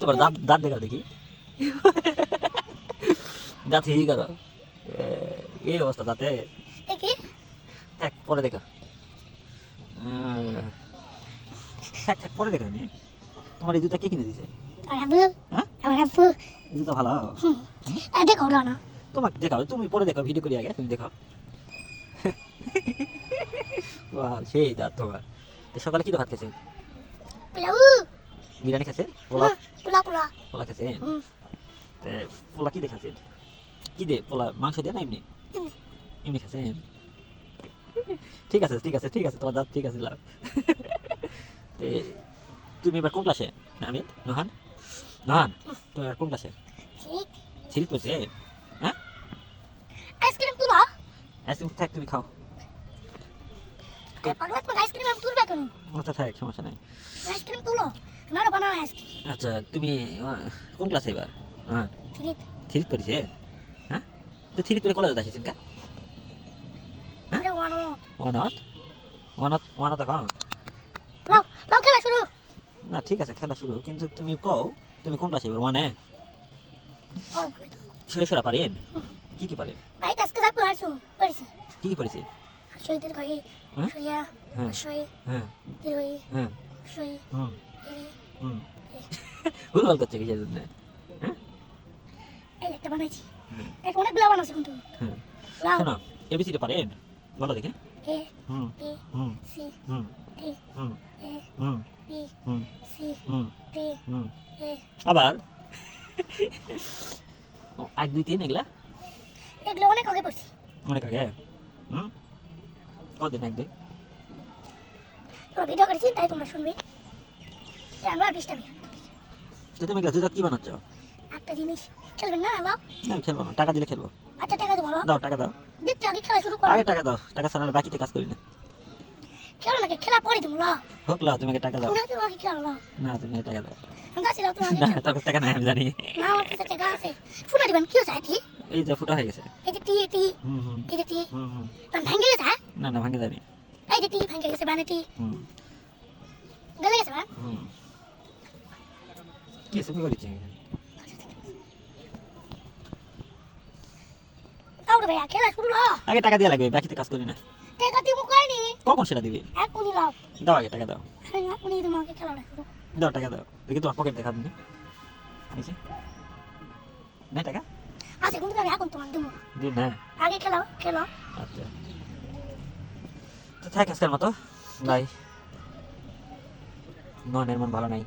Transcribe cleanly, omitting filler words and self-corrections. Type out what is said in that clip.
তোমার দাঁত দাঁত দেখাও দেখি, দাঁত হিহি করো, এই অবস্থা দাঁতে। দেখি থাক পরে দেখো, থাক থাক পরে দেখো। তোমার এই জুতা কে কিনে দিছে? আর আব্বু হ্যাঁ আমার আব্বু এই জুতা ভালো। দেখো না তোমাকে দেখাও, তুমি পরে দেখো, ভিডিও করি আগে, তুমি দেখো। বাহ সেই দাঁত তোমার। তো সকালে কি ভাত খেয়েছে? পোলাও বিরিয়ানি খেয়েছে? পোলা পোলা পোলা পোলা খেয়েছে? পোলা কি দেখাচ্ছে? কি দে পোলা, মাংস দিয়ে না এমনি? এমনি খেয়েছে? ঠিক আছে ঠিক আছে ঠিক আছে, তোমার দাঁত ঠিক আছে লাভ। তুমি এবার কোন ক্লাসে? আমি নোহান নোহান তুমি এবার কোন ক্লাসে? থ্রি পড়ছে? হ্যাঁ আইসক্রিম তুলো আইসক্রিম থাক, তুমি খাও। পাগলা তুমি আইসক্রিম আমি তুলবে কেন? আচ্ছা থাক, সমস্যা নাই। আইসক্রিম তুলো আমারও বানাও আইসক্রিম। আচ্ছা তুমি কোন ক্লাসে এবার? হ্যাঁ থ্রি পড়ছে? হ্যাঁ তো থ্রি পড়ে কলেজে আসেছেন কা? আরে ওয়ানো ওয়ানত ওয়ানত ওয়ানত কম লাও লাও খেলা শুরু। না ঠিক আছে খেলা শুরু, কিন্তু তুমি কও তুমি কোন ক্লাসে এবার? ওয়ানে? ছেলেরা পারেন? কি কি পারেন? ভাই আজকে যাবো আসো পড়ছি কি কি পড়েছে? শহীদের ভাই হ্যাঁ শরিয়া হ্যাঁ শহীদ হ্যাঁ দিরই হ্যাঁ শহীদ হুম এরে হুম ভুলভাল করছে কিসের জন্য? হ্যাঁ এই একটা বানাইছি হুম, এক অনেকগুলো বানাইছি কিন্তু হ্যাঁ লাও শোনো এবিসিডি পারেন? বলো দেখে। এ হুম বি হুম সি হুম ডি হুম এ হুম বি হুম সি হুম ডি হুম এ আবার এক দুই তিন এগুলা এগুলো অনেক আগে পড়ছি। অনেক আগে। হুম কদিন এক দুই? তোর ভিডিও করেছি তাই তোমরা শুনবে। আমরা 20টা মিনিট তো তুমি এগুলা কি বানাচ্ছ? একটা জিনিস খেলবেন না লাও। না আমি খেলবো না, টাকা দিলে খেলবো। আচ্ছা টাকা দেবো দাও টাকা দাও, দেখতে আগে খেলা শুরু করো। আগে টাকা দাও, টাকা ছাড়া আমি বাকিতে কাজ করি না। খেলো নাকি খেলা পরে দেবো লাও। হোক লাও, তুমি আগে টাকা দাও। তোমরা তো আগে খেলো লাও। না তুমি আগে টাকা দাও। আমি কাছে দাও তুমি না আগে তোর কাছে টাকা নাই আমি জানি। না আমার কাছে টাকা আছে। ফুটা দিবেন কি হচ্ছে কি? এই যে ফুটা হয়ে গেছে। এই যে টি টি হুম হুম এই যে টি হুম হুম ভেঙে গেছে। না না ভাঙে জানি। এই যে টি ভেঙে গেছে বানাটি হুম গলে গেছে না। হুম কি তুমি করেছি? তাও রে ভাইয়া খেলা শুরু লাও। আগে টাকা দিয়ে লাগবে, বাকিতে কাজ করি না। টাকা দিব কইনি কখন সেটা দিবি? এখনই লাও। দাও আগে টাকা দাও, আমি এখনই তোমাকে খেলাটা শুরু। দাও টাকা দাও, দেখি তোমার পকেট দেখা দিন। না টাকা আচ্ছা কিন্তু আমি এখন তোমাকে দেবো। দিন না। আগে খেলাও খেলো। আচ্ছা তো থাক আজকের মতো, বাই। ননের মন ভালো নাই।